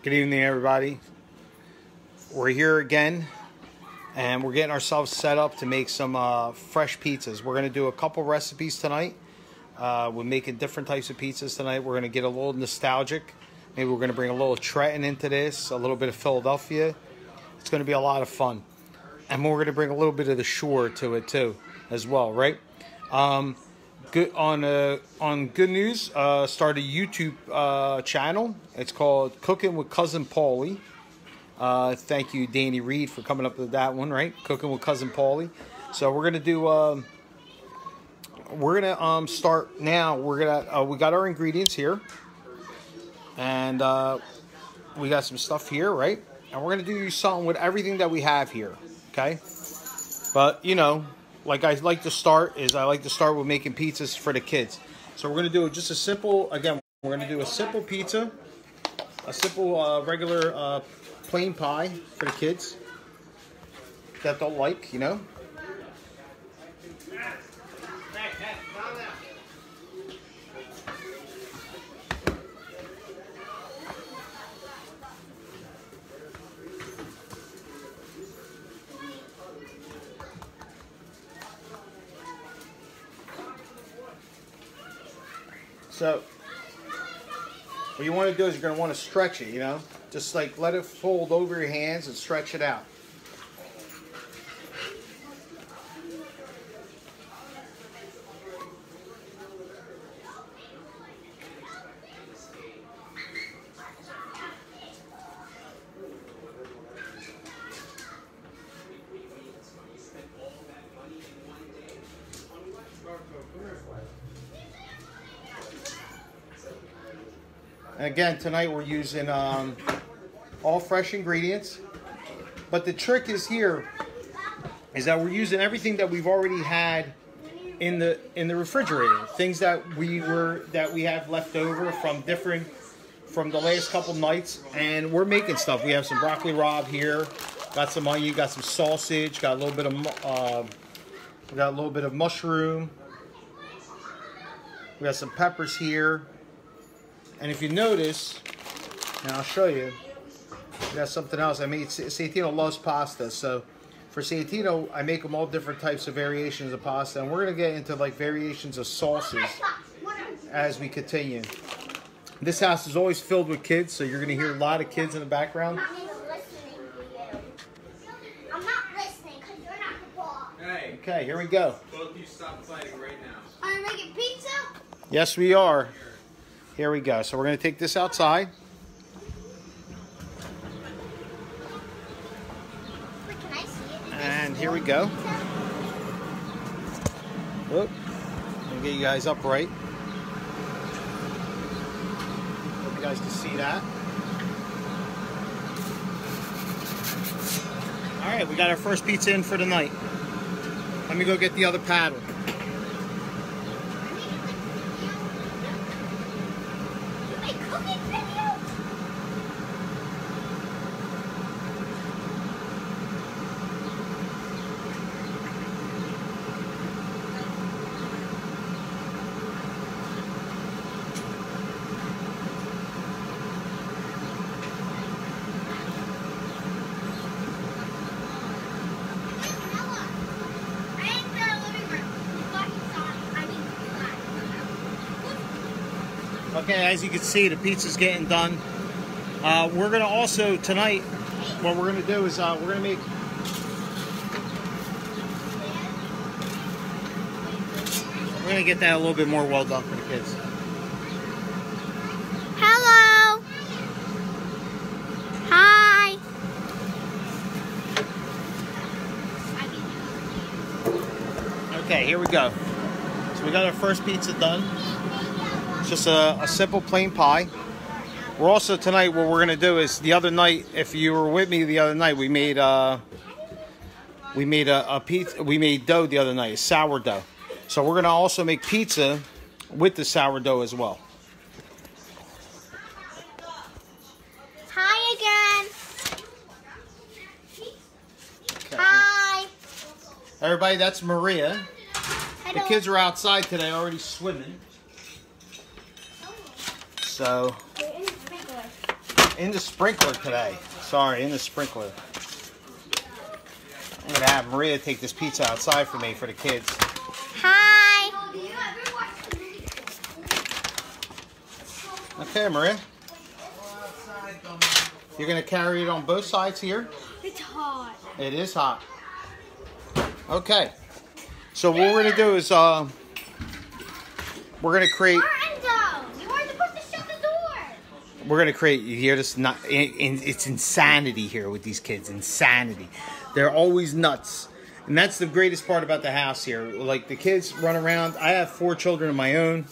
Good evening, everybody. We're here again, and we're getting ourselves set up to make some fresh pizzas. We're going to do a couple recipes tonight. We're making different types of pizzas tonight. We're going to get a little nostalgic. Maybe we're going to bring a little Trenton into this, a little bit of Philadelphia. It's going to be a lot of fun. And we're going to bring a little bit of the shore to it too, as well, right? Good on good news. Started a YouTube channel. It's called Cooking with Cousin Paulie. Thank you, Danny Reed, for coming up with that one, right? Cooking with Cousin Paulie. So we're gonna do. We're gonna start now. We're gonna. We got our ingredients here, and we got some stuff here, right? And we're gonna do something with everything that we have here, okay? But you know. Like I like to start with making pizzas for the kids. So we're going to do just a simple, again, we're going to do a simple pizza, a simple regular plain pie for the kids that they'll like, you know. So, what you want to do is you're going to want to stretch it, you know? Just like let it fold over your hands and stretch it out. And again, tonight we're using all fresh ingredients. But the trick is here is that we're using everything that we've already had in the refrigerator. Things that we have left over from the last couple nights, and we're making stuff. We have some broccoli rabe here, got some onion, got some sausage, got a little bit of mushroom. We got some peppers here. And if you notice, and I'll show you, we got something else. I made, Santino loves pasta, so for Santino, I make them all different types of variations of pasta, and we're going to get into like variations of sauces as we continue. This house is always filled with kids, so you're going to hear a lot of kids in the background. I'm not listening because you're not the boss. Hey. Okay, here we go. Both of you stop fighting right now. Are you making pizza? Yes, we are. Here we go. So we're going to take this outside. Wait, can I see it? And here we go. Whoop. Let me get you guys upright. Hope you guys can see that. All right, we got our first pizza in for the night. Let me go get the other paddle. Okay, as you can see, the pizza's getting done. We're going to also, tonight, what we're going to do is we're going to make... We're going to get that a little bit more well done for the kids. Hello. Hi. Okay, here we go. So we got our first pizza done. It's just a simple plain pie. We're also tonight, what we're gonna do is the other night, if you were with me the other night, we made a pizza. We made dough the other night, sourdough. So we're gonna also make pizza with the sourdough as well. Hi again. Okay. Hi. Everybody, that's Maria. Hello. The kids are outside today already swimming. So in the sprinkler today. Sorry, in the sprinkler. I'm gonna have Maria take this pizza outside for me for the kids. Hi. Okay, Maria. You're gonna carry it on both sides here. It's hot. It is hot. Okay. So what we're gonna do is we're gonna create. You weren't supposed to shut the door. We're gonna create. You hear this? It's insanity here with these kids. Insanity. They're always nuts, and that's the greatest part about the house here. Like the kids run around. I have 4 children of my own,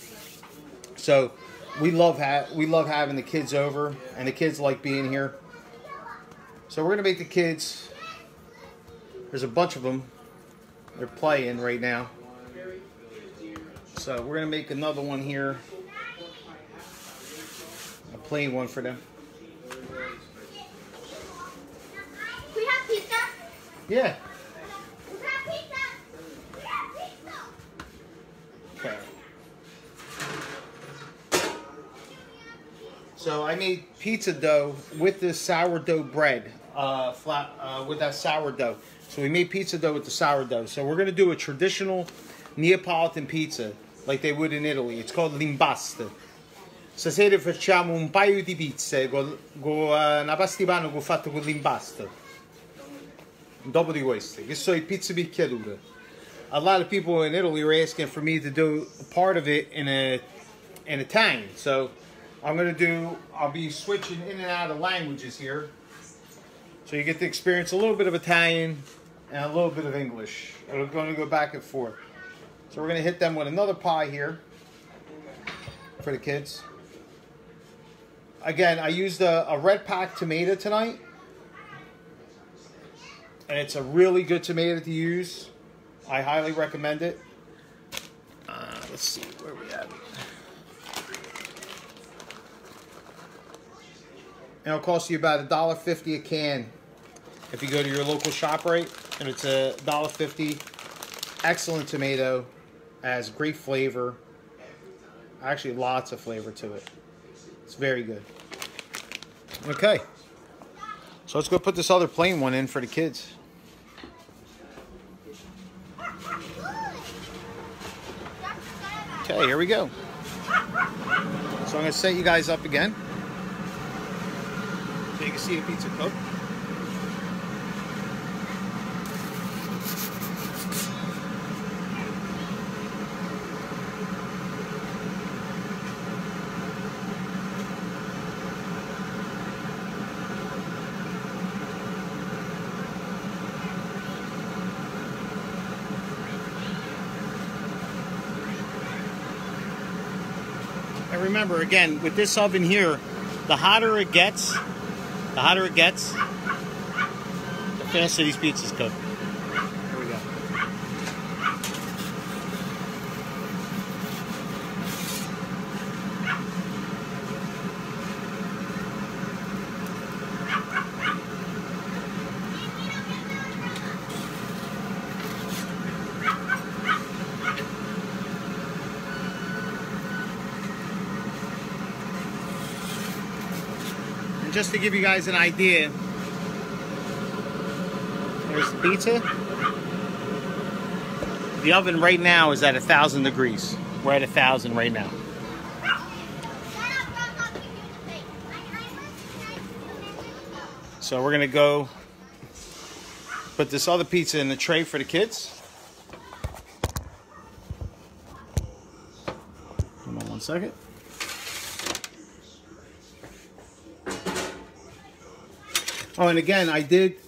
so we love having the kids over, and the kids like being here. So we're gonna make the kids. There's a bunch of them. They're playing right now. So we're gonna make another one here. A plain one for them. We have pizza. Yeah. We have pizza. We have pizza. Okay. So I made pizza dough with this sourdough bread, with that sourdough. So we made pizza dough with the sourdough. So we're gonna do a traditional Neapolitan pizza like they would in Italy. It's called l'impasto. Stasera facciamo un paio di pizze con una pasta di panno che ho fatto con l'impasto. Dopo di queste, che sono i pizza picchiature. A lot of people in Italy were asking for me to do a part of it in Italian. So I'll be switching in and out of languages here. So you get to experience a little bit of Italian and a little bit of English. We're going to go back and forth. So we're going to hit them with another pie here for the kids. Again, I used a red pack tomato tonight. And it's a really good tomato to use. I highly recommend it. Let's see where we at. And it'll cost you about $1.50 a can if you go to your local ShopRite, and it's $1.50. Excellent tomato, has great flavor. Actually, lots of flavor to it. It's very good. Okay, so let's go put this other plain one in for the kids. Okay, here we go. So I'm going to set you guys up again. So you can see the pizza cook. And remember, again, with this oven here, the hotter it gets, the faster these pizzas cook. Here we go. Just to give you guys an idea, there's the pizza. The oven right now is at 1,000 degrees. We're at 1,000 right now. So we're gonna go put this other pizza in the tray for the kids. Hold on one second. Oh, and again, I did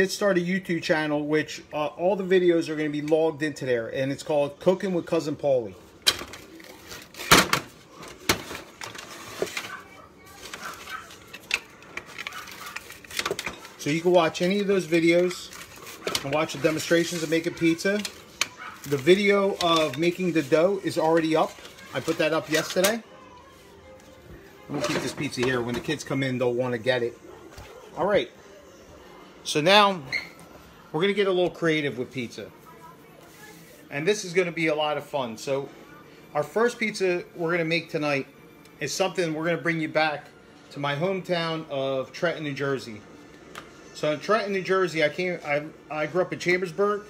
start a YouTube channel, which all the videos are going to be logged into there, and it's called Cooking with Cousin Paulie. So you can watch any of those videos and watch the demonstrations of making pizza. The video of making the dough is already up. I put that up yesterday. I'm going to keep this pizza here. When the kids come in, they'll want to get it. All right. So now we're going to get a little creative with pizza. And this is going to be a lot of fun. So our first pizza we're going to make tonight is something we're going to bring you back to my hometown of Trenton, New Jersey. So in Trenton, New Jersey, I grew up in Chambersburg,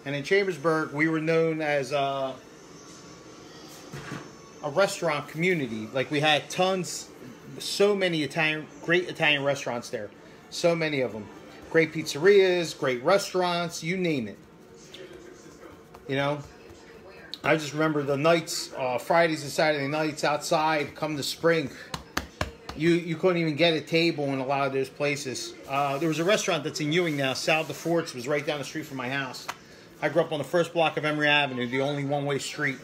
and in Chambersburg we were known as a restaurant community. Like, we had so many great Italian restaurants there, so many of them, great pizzerias, great restaurants, you name it. You know, I just remember the nights, Fridays and Saturday nights outside, come the spring. You couldn't even get a table in a lot of those places. There was a restaurant that's in Ewing now, Sal de Fort's, was right down the street from my house. I grew up on the first block of Emory Avenue, the only one-way street.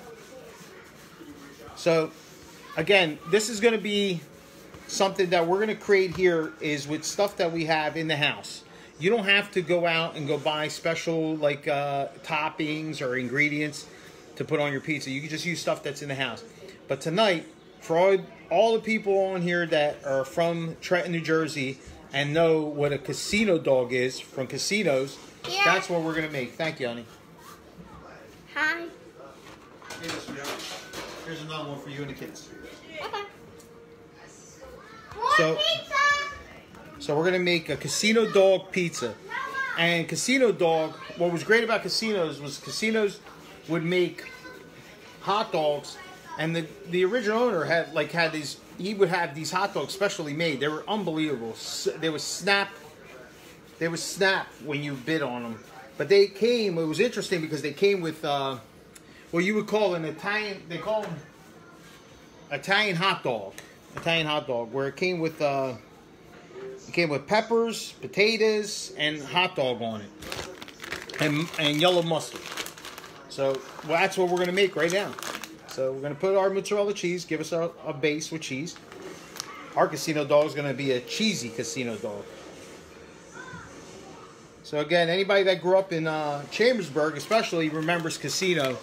So, again, this is going to be something that we're going to create here is with stuff that we have in the house. You don't have to go out and go buy special like toppings or ingredients to put on your pizza. You can just use stuff that's in the house. But tonight, for all the people on here that are from Trenton, New Jersey and know what a casino dog is from casinos, Yeah. that's what we're going to make. Thank you, honey. Hi. Here's another one for you and the kids. Okay. More pizza. So we're going to make a casino dog pizza. And casino dog, what was great about casinos was casinos would make hot dogs, and the original owner had these, he would have these hot dogs specially made. They were unbelievable. They would snap when you bit on them. But it was interesting because they came with what you would call an Italian, they call them Italian hot dog, where it came with peppers, potatoes, and hot dog on it, and yellow mustard. So that's what we're going to make right now. So we're going to put our mozzarella cheese, give us a base with cheese. Our casino dog is going to be a cheesy casino dog. So again, anybody that grew up in Chambersburg especially remembers Casino.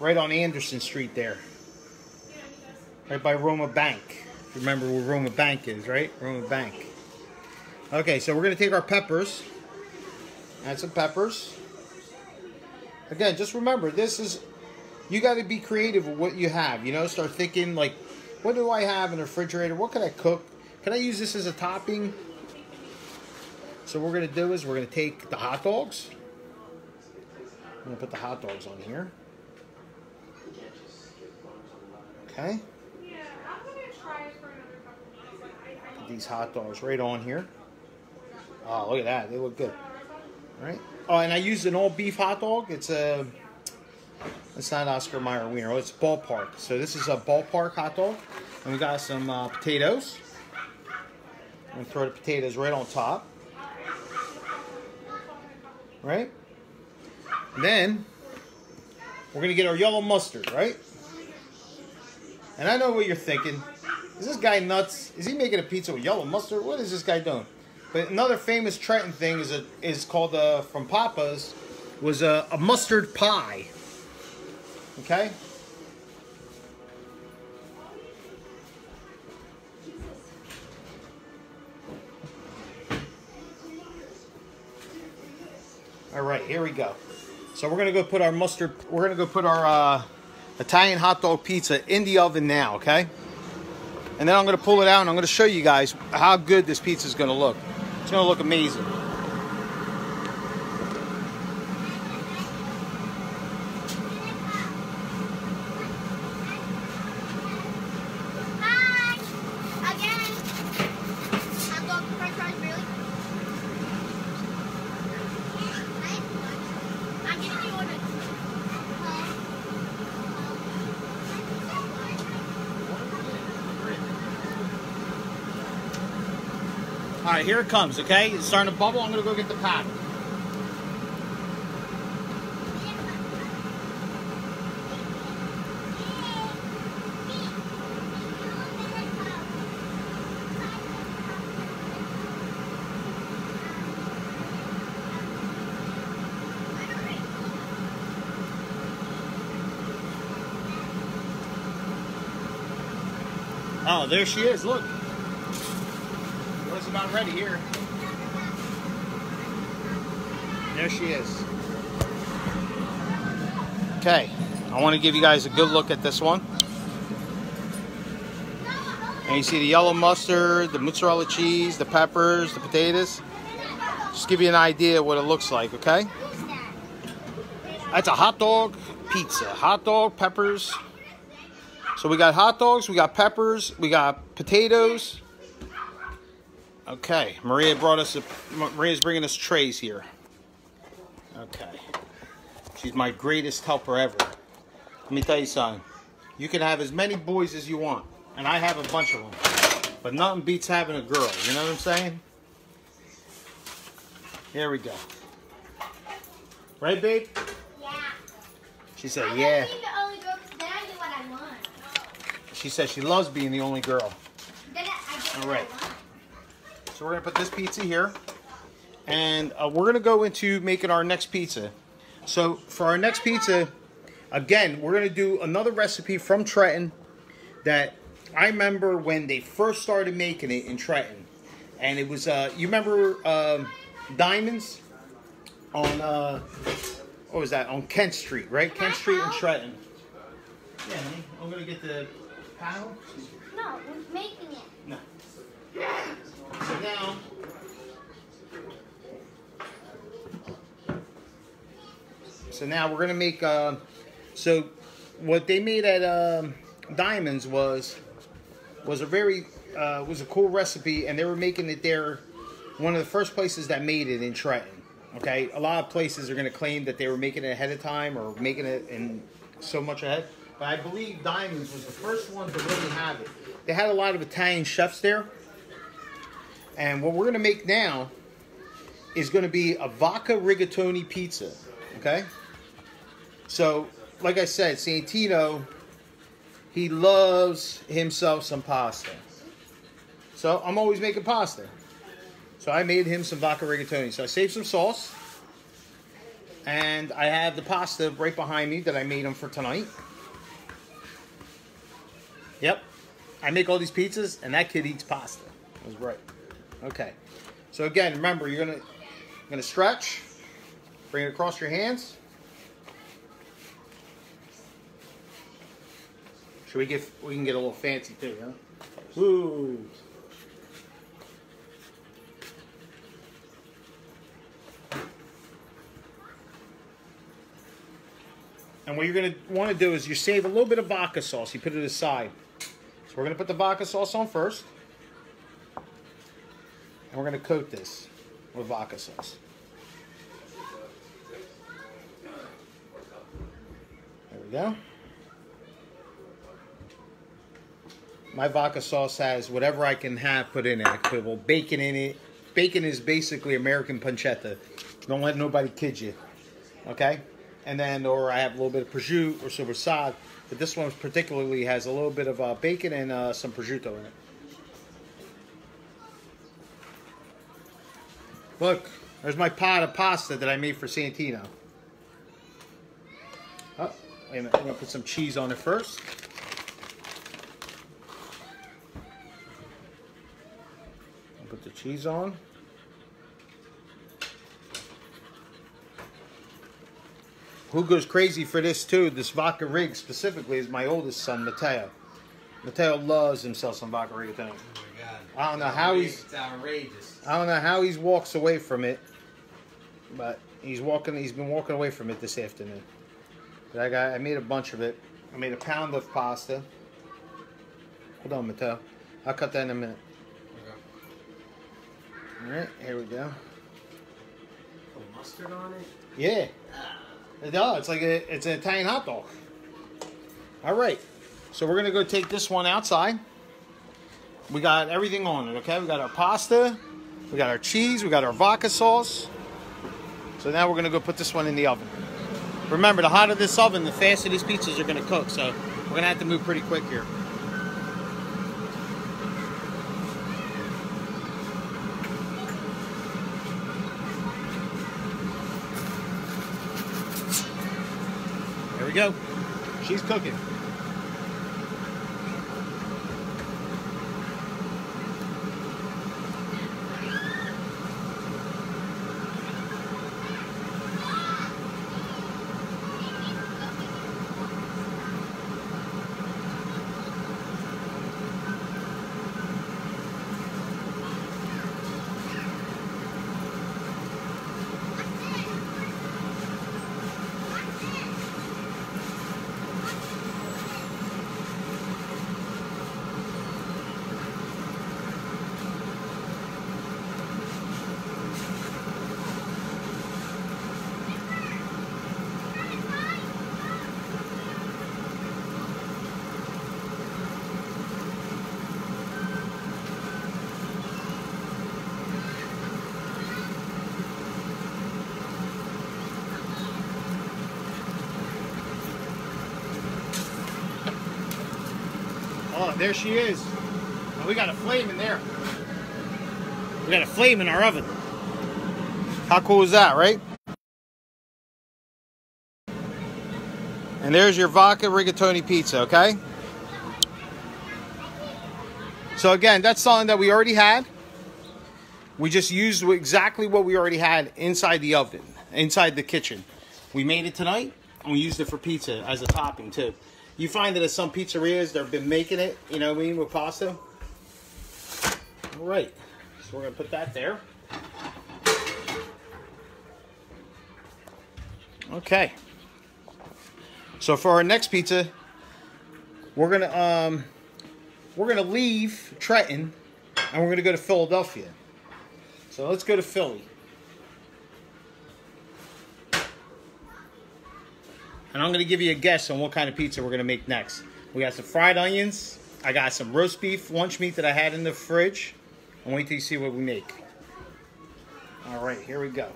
Right on Anderson Street there. Right by Roma Bank. Remember where Roma Bank is, right? Roma Bank. Okay, so we're going to take our peppers. Add some peppers. Again, just remember, you got to be creative with what you have. You know, start thinking like, what do I have in the refrigerator? What can I cook? Can I use this as a topping? So what we're going to do is we're going to take the hot dogs. I'm going to put the hot dogs on here. Okay. Put these hot dogs right on here. Oh, look at that. They look good. All right. Oh, and I used an all-beef hot dog. It's not Oscar Mayer Wiener. It's Ballpark. So this is a Ballpark hot dog. And we got some potatoes. I'm going to throw the potatoes right on top. Right? And then, we're going to get our yellow mustard, right? And I know what you're thinking. Is this guy nuts? Is he making a pizza with yellow mustard? What is this guy doing? But another famous Trenton thing is called, from Papa's, was a mustard pie. Okay? All right, here we go. So we're gonna go put our mustard. We're gonna go put our Italian hot dog pizza in the oven now, okay? And then I'm gonna pull it out and I'm gonna show you guys how good this pizza is gonna look. It's gonna look amazing. Hi. Again. Hot dog, french fries, really? I'm getting the order. All right, here it comes, okay? It's starting to bubble. I'm gonna go get the paddle. Oh, there she is. Look. It's about ready here. There she is. Okay, I want to give you guys a good look at this one. And you see the yellow mustard, the mozzarella cheese, the peppers, the potatoes. Just give you an idea of what it looks like, okay? That's a hot dog pizza. Hot dog, peppers. So we got hot dogs, we got peppers, we got potatoes. Okay, Maria's bringing us trays here. Okay. She's my greatest helper ever. Let me tell you something. You can have as many boys as you want. And I have a bunch of them. But nothing beats having a girl. You know what I'm saying? Here we go. Right, babe? Yeah. She said, I yeah. like being the only girl 'cause then I do what I want. She said she loves being the only girl. Then I get All what right. I want. So we're going to put this pizza here. And we're going to go into making our next pizza. So for our next pizza, again, we're going to do another recipe from Trenton that I remember when they first started making it in Trenton. And it was, you remember Diamonds on, what was that? On Kent Street, right? Kent Street in Trenton. Yeah, honey. I'm going to get the panel. No, we're making it. No. So now, we're gonna make. So what they made at Diamonds was a very was a cool recipe, and they were making it there. One of the first places that made it in Trenton. Okay, a lot of places are gonna claim that they were making it ahead of time or making it in so much ahead, but I believe Diamonds was the first one to really have it. They had a lot of Italian chefs there. And what we're going to make now is going to be a vodka rigatoni pizza, okay? So, like I said, Santino, he loves himself some pasta. So, I'm always making pasta. So, I made him some vodka rigatoni. So, I saved some sauce. And I have the pasta right behind me that I made him for tonight. Yep. I make all these pizzas, and that kid eats pasta. I was right. Okay, so again, remember you're gonna stretch, bring it across your hands. We can get a little fancy too, huh? Woo! And what you're gonna want to do is you save a little bit of vodka sauce. You put it aside. So we're gonna put the vodka sauce on first. And we're going to coat this with vodka sauce. There we go. My vodka sauce has whatever I can have put in it. I can put a little bacon in it. Bacon is basically American pancetta. Don't let nobody kid you. Okay? And then, or I have a little bit of prosciutto or sopressata. But this one particularly has a little bit of bacon and some prosciutto in it. Look, there's my pot of pasta that I made for Santino. Oh, wait a minute. I'm going to put some cheese on it first. I'll put the cheese on. Who goes crazy for this too, this vodka rig specifically, is my oldest son, Matteo. Matteo loves himself some vodka rigatoni. Oh my God. I don't know how It's outrageous. I don't know how he walks away from it, but he's been walking away from it this afternoon. But I made a bunch of it. I made a pound of pasta. Hold on, Matteo. I'll cut that in a minute. Okay. All right, here we go. Put mustard on it? Yeah. It's like it's an Italian hot dog. All right. So we're gonna go take this one outside. We got everything on it, okay? We got our pasta, we got our cheese, we got our vodka sauce. So now we're gonna go put this one in the oven. Remember, the hotter this oven, the faster these pizzas are gonna cook. So we're gonna have to move pretty quick here. There we go. She's cooking. Oh, there she is. And we got a flame in there. We got a flame in our oven. How cool is that, right? And there's your vodka rigatoni pizza, okay? So again, that's something that we already had. We just used exactly what we already had inside the oven, inside the kitchen. We made it tonight, and we used it for pizza as a topping too. You find that at some pizzerias, they've been making it, you know what I mean, with pasta. All right, so we're gonna put that there. Okay. So for our next pizza, we're gonna leave Trenton, and we're gonna go to Philadelphia. So let's go to Philly. And I'm gonna give you a guess on what kind of pizza we're gonna make next. We got some fried onions. I got some roast beef lunch meat that I had in the fridge. And wait till you see what we make. All right, here we go.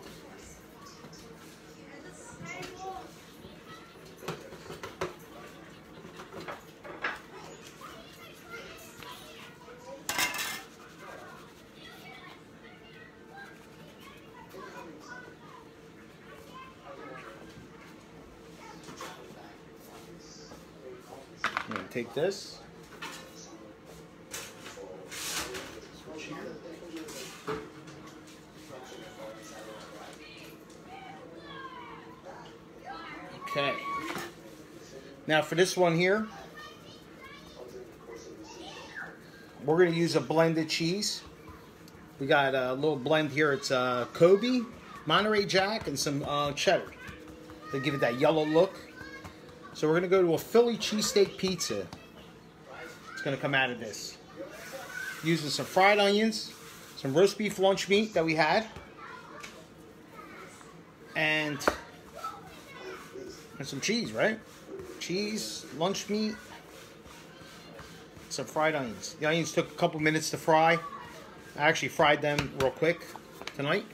I'm going to take this. Okay. Now for this one here, we're going to use a blended cheese. We got a little blend here. It's Kobe, Monterey Jack, and some cheddar to give it that yellow look. So we're going to go to a Philly cheesesteak pizza. It's going to come out of this. Using some fried onions, some roast beef lunch meat that we had, and some cheese, right? Cheese, lunch meat, some fried onions. The onions took a couple minutes to fry. I actually fried them real quick tonight.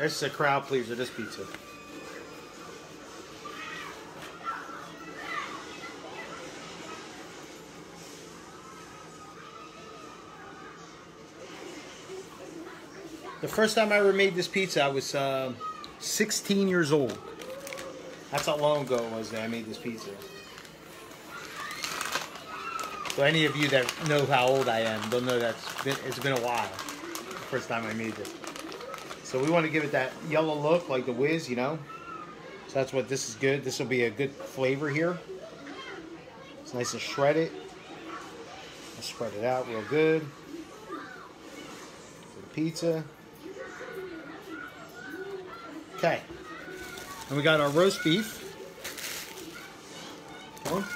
This is a crowd pleaser, this pizza. The first time I ever made this pizza, I was 16 years old. That's how long ago it was that I made this pizza. So any of you that know how old I am, they'll know it's been a while. The first time I made this. So we want to give it that yellow look like the Whiz, you know. So that's what this is good. This will be a good flavor here. It's nice and shredded. I'll spread it out real good. For the pizza. Okay. And we got our roast beef. Okay.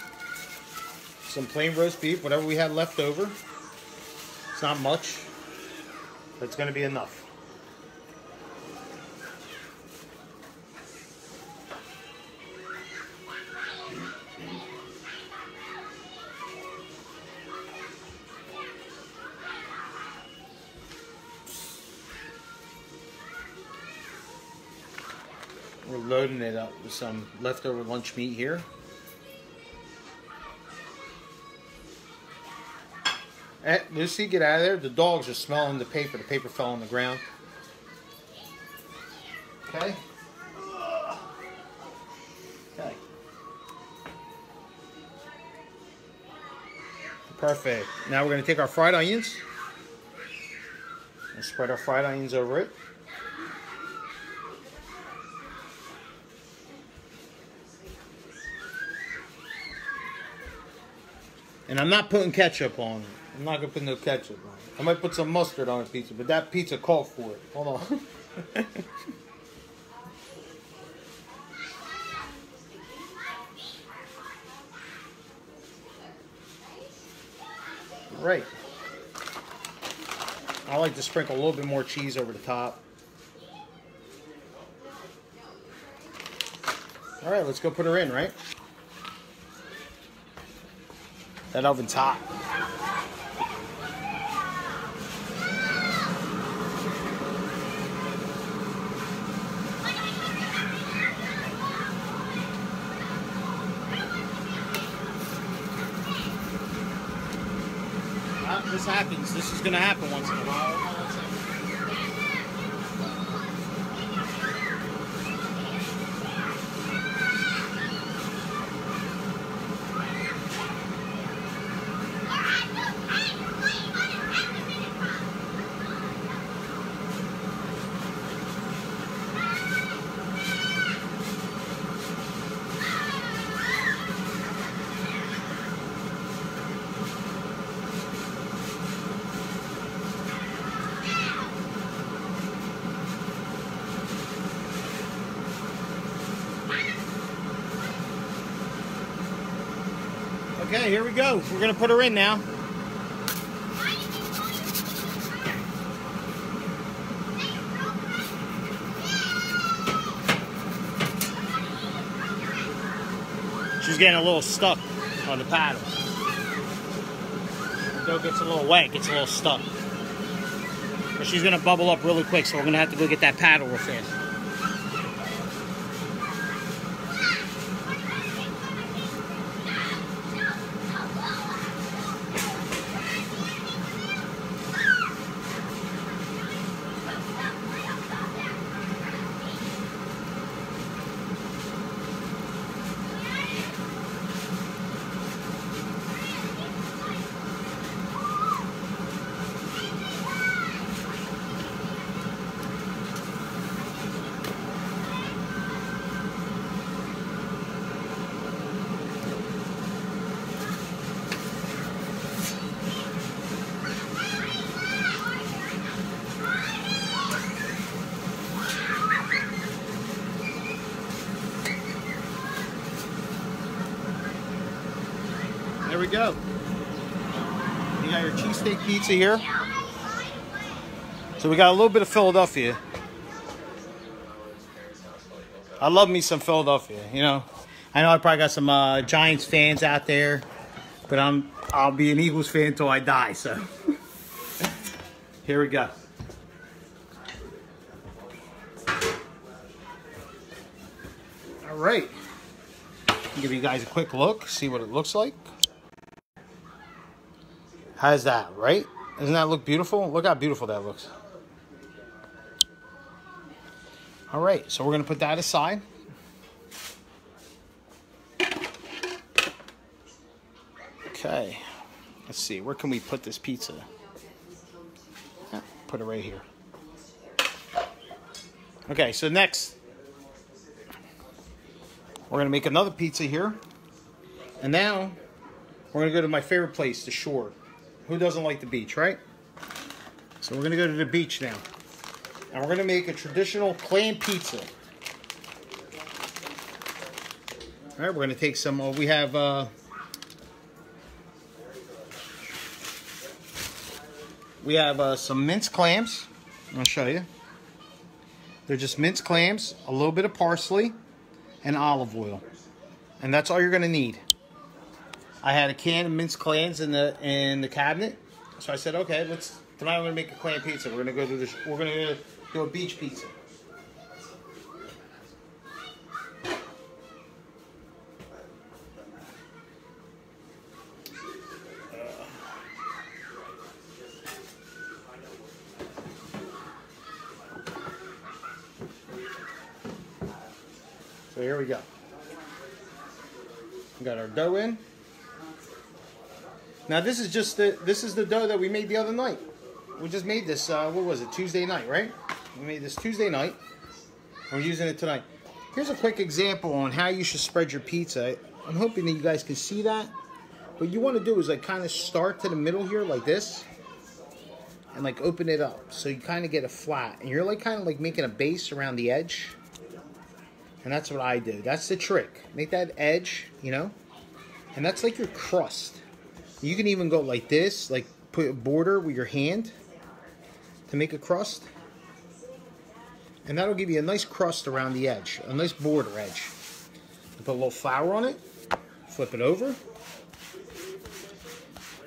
Some plain roast beef, whatever we had left over. It's not much, but it's going to be enough. We're loading it up with some leftover lunch meat here. Hey, Lucy, get out of there. The dogs are smelling the paper. The paper fell on the ground. Okay. Okay. Perfect. Now we're going to take our fried onions and spread our fried onions over it. And I'm not putting ketchup on it. I'm not going to put no ketchup on it. I might put some mustard on the pizza, but that pizza called for it. Hold on. Right. I like to sprinkle a little bit more cheese over the top. All right, let's go put her in, right? That oven's hot. This happens. This is going to happen once in a while. Okay, here we go. We're gonna put her in now. She's getting a little stuck on the paddle. The dough gets a little wet, gets a little stuck. But she's gonna bubble up really quick, so we're gonna have to go get that paddle real fast. There we go. You got your cheesesteak pizza here. So we got a little bit of Philadelphia. I love me some Philadelphia, you know. I know I probably got some Giants fans out there, but I'll be an Eagles fan until I die, so. Here we go. All right. Give you guys a quick look, see what it looks like. How's that, right? Doesn't that look beautiful? Look how beautiful that looks. All right, so we're going to put that aside. Okay, let's see. Where can we put this pizza? Put it right here. Okay, so next, we're going to make another pizza here. And now, we're going to go to my favorite place, the shore. Who doesn't like the beach, right? So we're going to go to the beach now. And we're going to make a traditional clam pizza. All right, we're going to take some, we have some minced clams. I'll show you. They're just minced clams, a little bit of parsley, and olive oil. And that's all you're going to need. I had a can of minced clams in the cabinet, so I said, okay, tonight I'm gonna make a clam pizza. We're gonna do a beach pizza. So here we go. We got our dough in. Now this is the dough that we made the other night. We just made this, what was it, Tuesday night, right? We made this Tuesday night. We're using it tonight. Here's a quick example on how you should spread your pizza. I'm hoping that you guys can see that. What you want to do is like kind of start to the middle here like this. And like open it up. So you kind of get a flat. And you're like kind of like making a base around the edge. And that's what I do. That's the trick. Make that edge, you know. And that's like your crust. You can even go like this, like put a border with your hand to make a crust. And that'll give you a nice crust around the edge, a nice border edge. Put a little flour on it. Flip it over.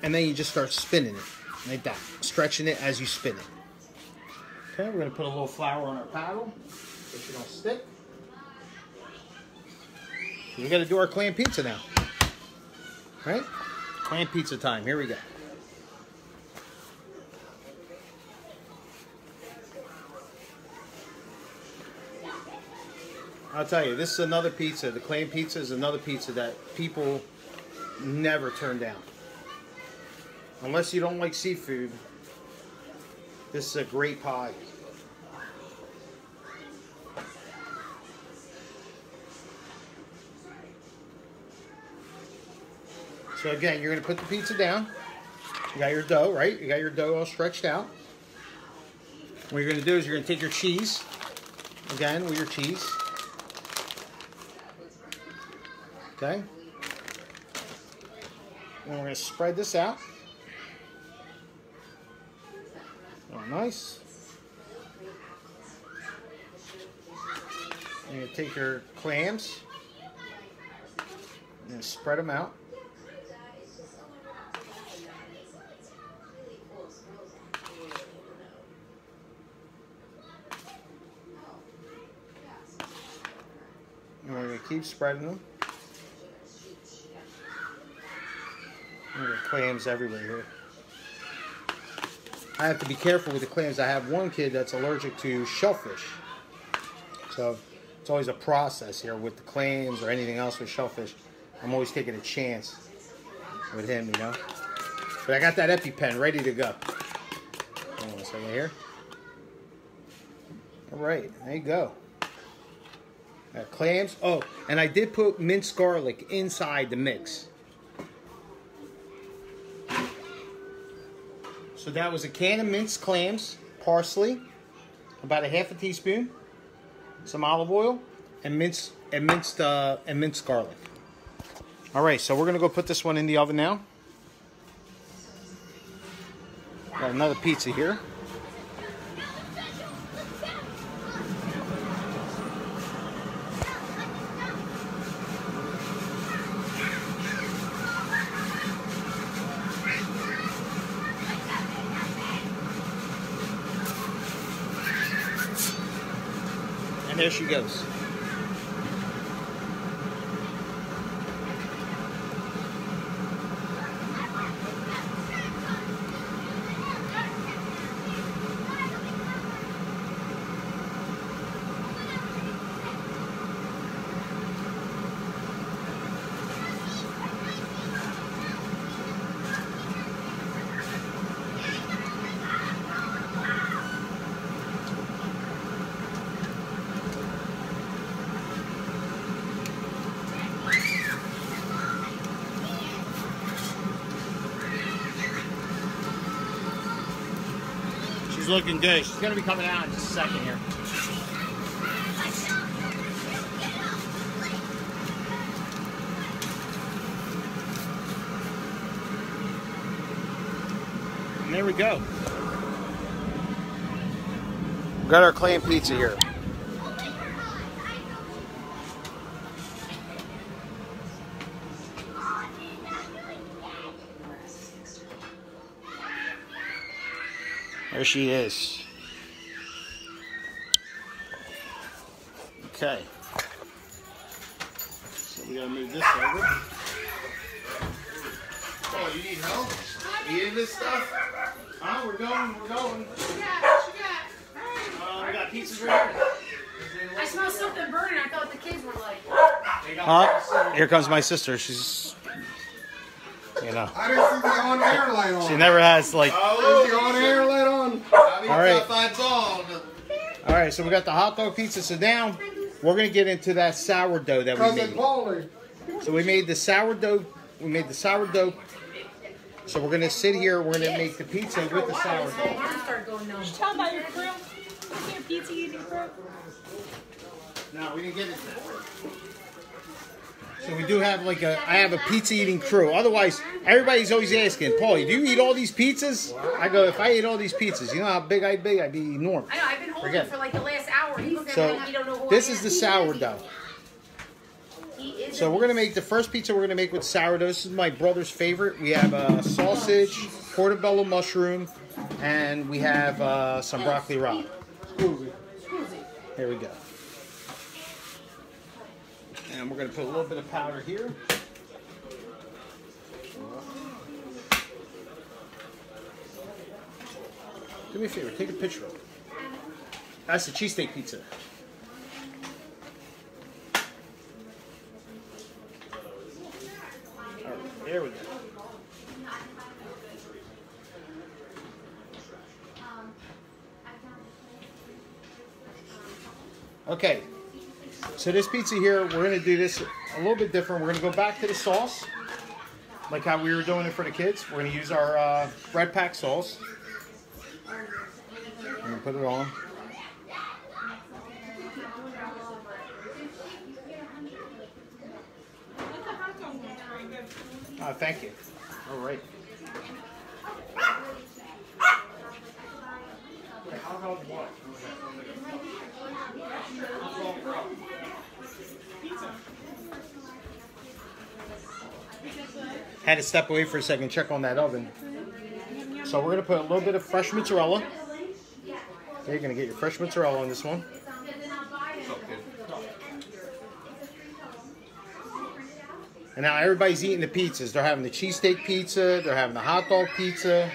And then you just start spinning it like that. Stretching it as you spin it. Okay, we're going to put a little flour on our paddle so she don't stick. We got to do our clam pizza now. Right? Clam pizza time. Here we go. I'll tell you, this is another pizza. The clam pizza is another pizza that people never turn down. Unless you don't like seafood, this is a great pie. So again, you're going to put the pizza down. You got your dough, right? You got your dough all stretched out. What you're going to do is you're going to take your cheese, again, with your cheese. Okay? And we're going to spread this out. Oh, nice. And you're going to take your clams and spread them out. And we're going to keep spreading them. There are clams everywhere here. I have to be careful with the clams. I have one kid that's allergic to shellfish. So it's always a process here with the clams or anything else with shellfish. I'm always taking a chance with him, you know. But I got that EpiPen ready to go. Hold on a second here. All right, there you go. Clams. Oh, and I did put minced garlic inside the mix. So that was a can of minced clams, parsley, about a half a teaspoon, some olive oil, and minced garlic. All right, so we're gonna go put this one in the oven now. Got another pizza here. And there she goes. She's looking good. She's going to be coming out in just a second here. And there we go. We got our clam pizza here. There she is. Okay. So we gotta move this over. Oh, you need help? You eating this stuff? Huh? We're going. What you got? We got pizzas right here. I smell something burning. I thought the kids were like. Here comes my sister. She's, you know. I didn't see the on-air light on. She never has like. Is the on-air light on? All right. All right. So we got the hot dog pizza. So now we're gonna get into that sourdough that we Cousin made. Paulie. So we made the sourdough. We made the sourdough. So we're gonna sit here. We're gonna make the pizza with the sourdough. Tell about your crew. Your pizza eating crew. No, we didn't get it. So we do have like a. I have a pizza eating crew. Otherwise, everybody's always asking, Paulie, do you eat all these pizzas? I go, if I ate all these pizzas, you know how big I'd be? I'd be enormous. I know. I've been holding Forget for like the last hour. He So you don't know who this I is am. the sourdough. So we're gonna make the first pizza. We're gonna make with sourdough. This is my brother's favorite. We have sausage, portobello mushroom, and we have some broccoli rabe. Here we go. And we're gonna put a little bit of powder here. Do me a favor, take a picture of it. That's the cheesesteak pizza. All right, there we go. Okay, so this pizza here, we're going to do this a little bit different. We're going to go back to the sauce, like how we were doing it for the kids. We're going to use our Red Pack sauce. We're going to put it on. Oh, thank you. All right. How about what? Had to step away for a second, check on that oven. So we're going to put a little bit of fresh mozzarella. So you're going to get your fresh mozzarella on this one. And now everybody's eating the pizzas. They're having the cheesesteak pizza. They're having the hot dog pizza.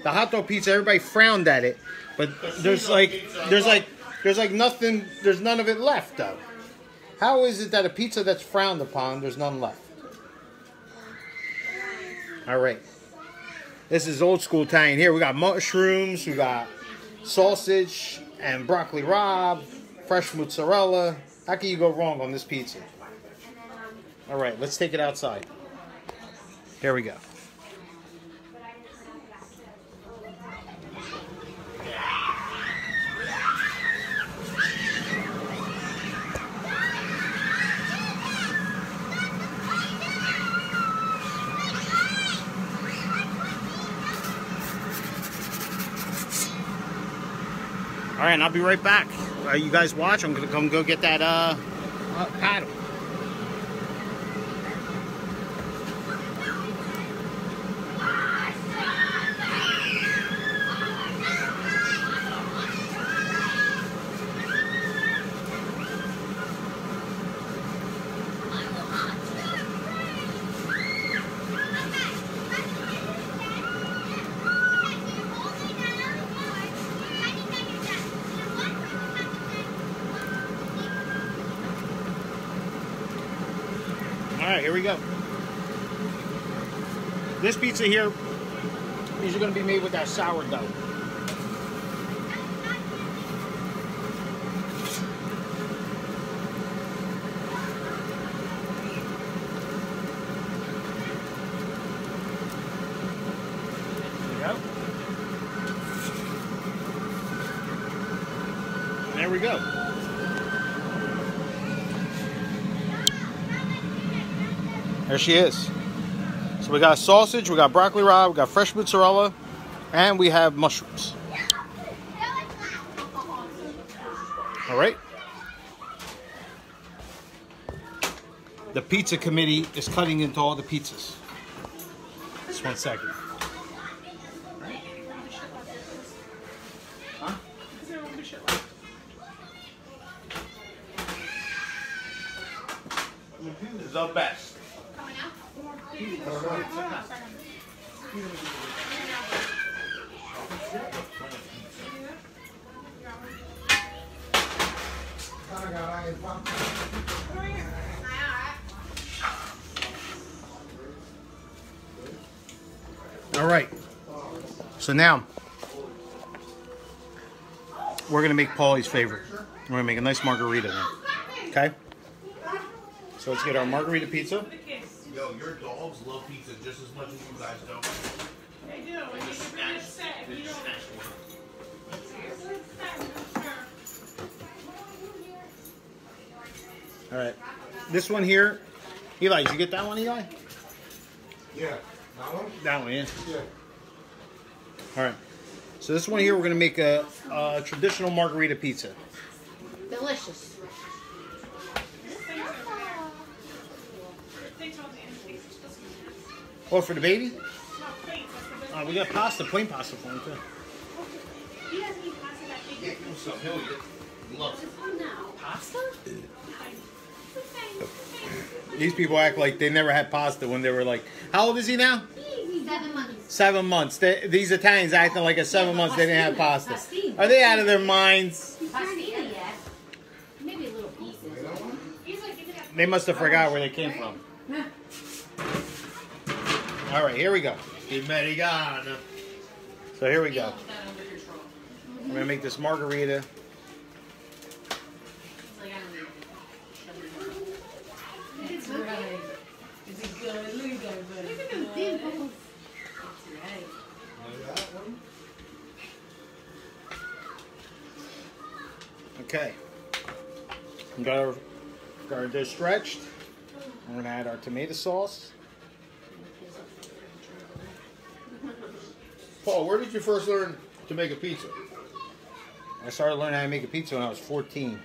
The hot dog pizza, everybody frowned at it, but there's nothing. There's none of it left though. How is it that a pizza that's frowned upon, there's none left? All right. This is old school Italian here. We got mushrooms, we got sausage and broccoli rabe, fresh mozzarella. How can you go wrong on this pizza? All right, let's take it outside. Here we go. All right, and I'll be right back. You guys watch. I'm gonna come go get that paddle. All right, here we go. This pizza here, these are going to be made with that sourdough. There we go. There she is. So we got sausage, we got broccoli rabe, we got fresh mozzarella, and we have mushrooms. All right. The pizza committee is cutting into all the pizzas. Just 1 second. Huh? This is the best. All right. So now we're going to make Paulie's favorite. We're going to make a nice margarita now. Okay? So let's get our margarita pizza. Yo, your dogs love pizza just as much as you guys don't. They do. And you can really say, you know. All right. This one here, Eli, did you get that one, Eli? Yeah. That one? That one, yeah. Yeah. All right. So this one here, we're going to make a traditional margarita pizza. Delicious. Oh, for the baby? No, plates. That's the best. We got pasta, plain pasta for him too. He doesn't eat pasta that big. Yeah, what's up? Hell yeah. Love it. Pasta? These people act like they never had pasta when they were like, how old is he now? 7 months. 7 months. These Italians acting like at 7 months they didn't have pasta. Are they out of their minds? Pastina yet. Maybe a little pieces. He's like, give me that. They must have forgot where they came from. All right, here we go. Americano. So here we go. I'm gonna make this margarita. It's right. Is it good? Look at that, buddy. Look at them dimples. Okay. We got our dish stretched. We're gonna add our tomato sauce. Paul, where did you first learn to make a pizza? I started learning how to make a pizza when I was 14.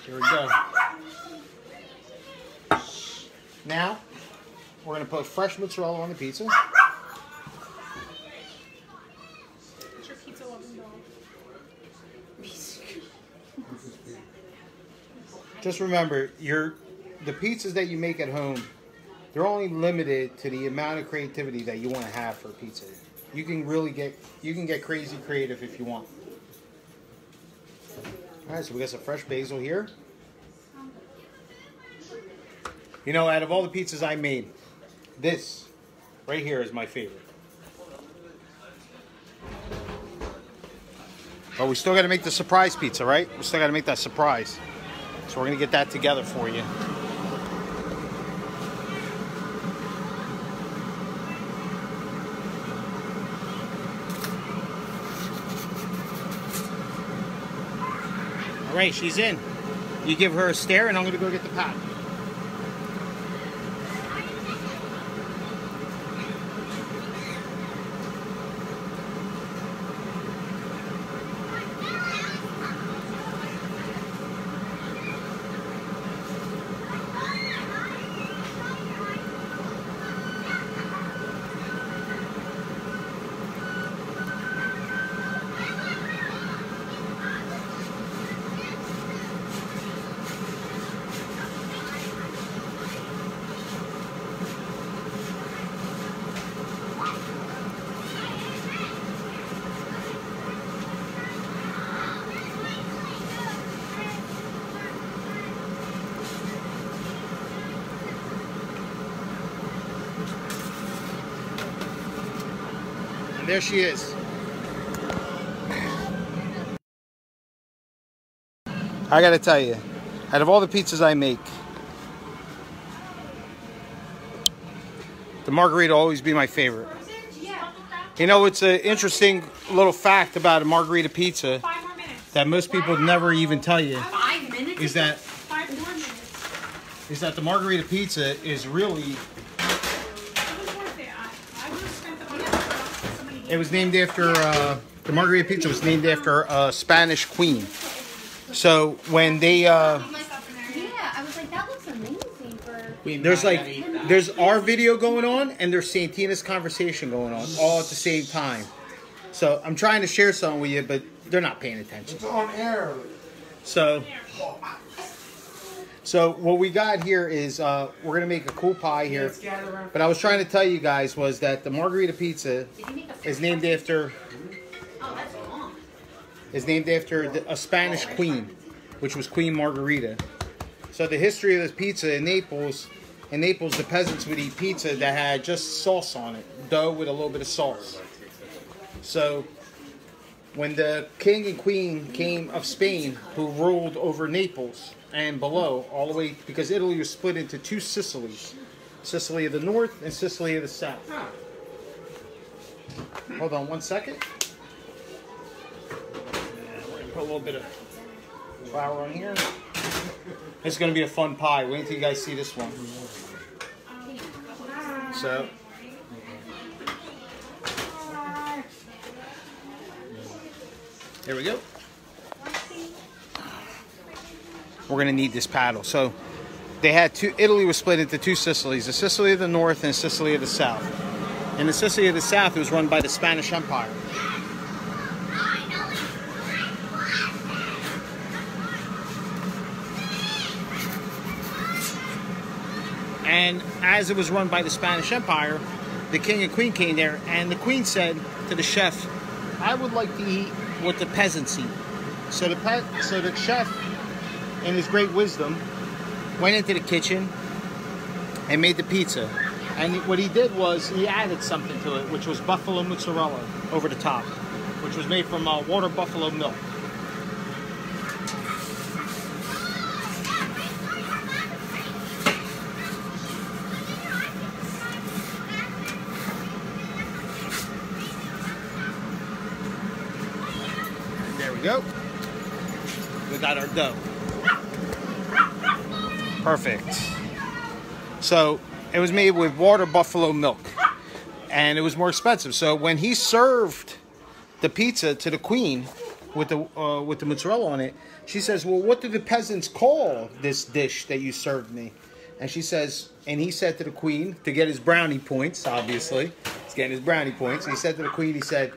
Here we go. Now, we're gonna put fresh mozzarella on the pizza. It's your pizza loving dog. Just remember, the pizzas that you make at home, they're only limited to the amount of creativity that you want to have for a pizza. You can really get crazy creative if you want. All right, so we got some fresh basil here. You know, out of all the pizzas I made, this right here is my favorite. But we still got to make the surprise pizza, right? We still got to make that surprise. So we're going to get that together for you. All right, she's in. You give her a stare, and I'm going to go get the pot. And there she is. I gotta tell you, out of all the pizzas I make, the margarita will always be my favorite. You know, it's an interesting little fact about a margarita pizza 5 more minutes. that most people never even tell you 5 minutes? is that 5 more minutes. the margarita pizza is really, It was worth it. I would have spent the money for somebody. it was named after, the margarita pizza was named after a Spanish queen. So when they, Myself in there. Yeah, I was like, that looks amazing for. there's our video going on and there's Santina's conversation going on all at the same time. So I'm trying to share something with you, but they're not paying attention. It's on air. So what we got here is we're gonna make a cool pie here. Let's gather around. But I was trying to tell you guys was that the margarita pizza is named after a Spanish queen, which was Queen Margarita. So the history of this pizza in Naples, the peasants would eat pizza that had just sauce on it, dough with a little bit of sauce. So when the king and queen came of Spain, who ruled over Naples and below, all the way, because Italy was split into 2 Sicilies, Sicily of the north and Sicily of the south. Hold on 1 second. We're gonna put a little bit of flour on here. It's gonna be a fun pie. Wait until you guys see this one. So. There we go. We're gonna need this paddle. So they had Italy was split into two Sicilies, the Sicily of the north and the Sicily of the south. In the Sicily of the south, it was run by the Spanish Empire. And as it was run by the Spanish Empire, the king and queen came there, and the queen said to the chef, I would like to eat what the peasants eat. So the chef, in his great wisdom, went into the kitchen and made the pizza. And what he did was he added something to it, which was buffalo mozzarella over the top, which was made from water buffalo milk. There we go. We got our dough. Perfect. So it was made with water buffalo milk, and it was more expensive. So when he served the pizza to the queen with the mozzarella on it, she says, "Well, what do the peasants call this dish that you served me?" And she says, and he said to the queen, to get his brownie points, obviously, he's getting his brownie points. He said to the queen, he said,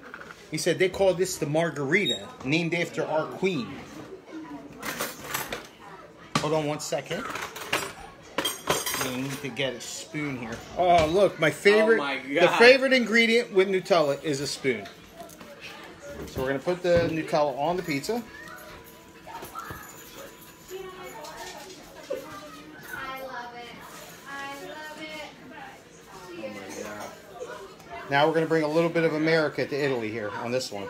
they call this the margarita, named after our queen. Hold on one second. I need to get a spoon here. Oh, look, my favorite, the favorite ingredient with Nutella is a spoon. So we're going to put the Nutella on the pizza. I love it. I love it. Now we're going to bring a little bit of America to Italy here on this one.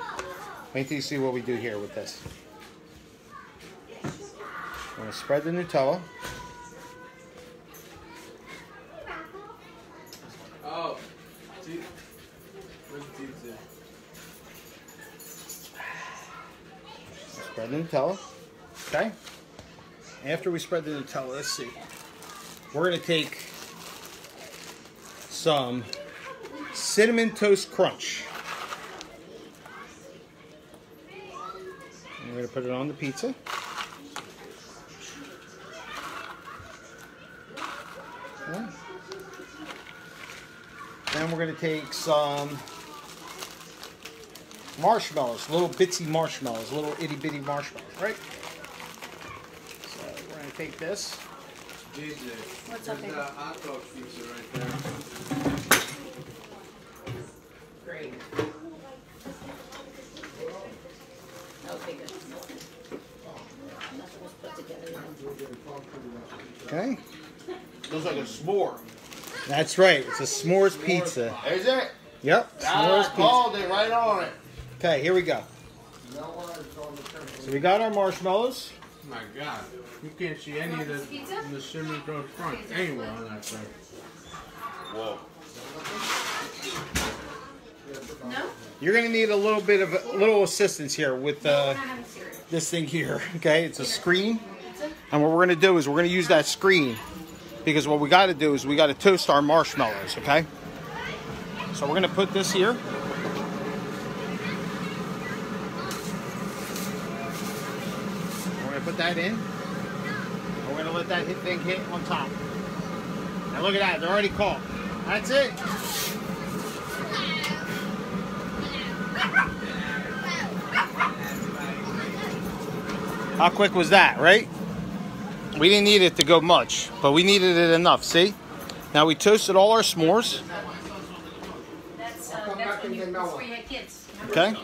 Wait till you see what we do here with this. We're going to spread the Nutella. Oh, where's the pizza? Spread the Nutella. Okay. After we spread the Nutella, let's see. We're going to take some Cinnamon Toast Crunch. And we're going to put it on the pizza. Okay. Then we're going to take some marshmallows, little bitsy marshmallows, little itty bitty marshmallows, right? So we're going to take this. DJ, What's up, there's baby? a hot dog pizza right there. Great. Okay, good. Nothing was put together. Okay. Looks like a s'more. That's right. It's a s'mores pizza. Is it? Yep. I S'mores pizza. called it right on it. Okay, here we go. So we got our marshmallows. Oh my God, you can't see any of the cinnamon toast crunch anywhere on that thing. Whoa. No? You're going to need a little bit of a little assistance here with We're not having cereal. this thing here. Okay, it's a screen. And what we're going to do is we're going to use that screen because what we got to do is we got to toast our marshmallows, okay? So we're going to put this here. We're going to put that in. And we're going to let that thing hit on top. Now look at that, they're already caught. That's it. How quick was that, right? We didn't need it to go much, but we needed it enough, see? Now we toasted all our s'mores. That's when you, before you had kids. Okay?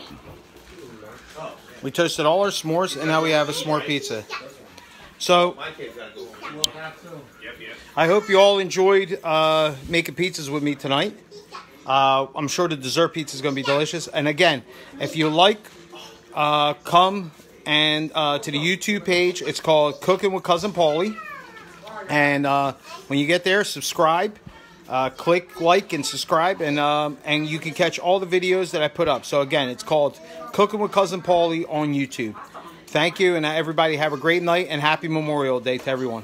We toasted all our s'mores, and now we have a s'more pizza. So, My kid's gotta go home. I hope you all enjoyed making pizzas with me tonight. I'm sure the dessert pizza is going to be delicious. And again, if you like, come and to the YouTube page. It's called Cooking with Cousin Paulie. And when you get there, subscribe. Click like and subscribe, and you can catch all the videos that I put up. So again, it's called Cooking with Cousin Paulie on YouTube. Thank you, and everybody have a great night and happy Memorial Day to everyone.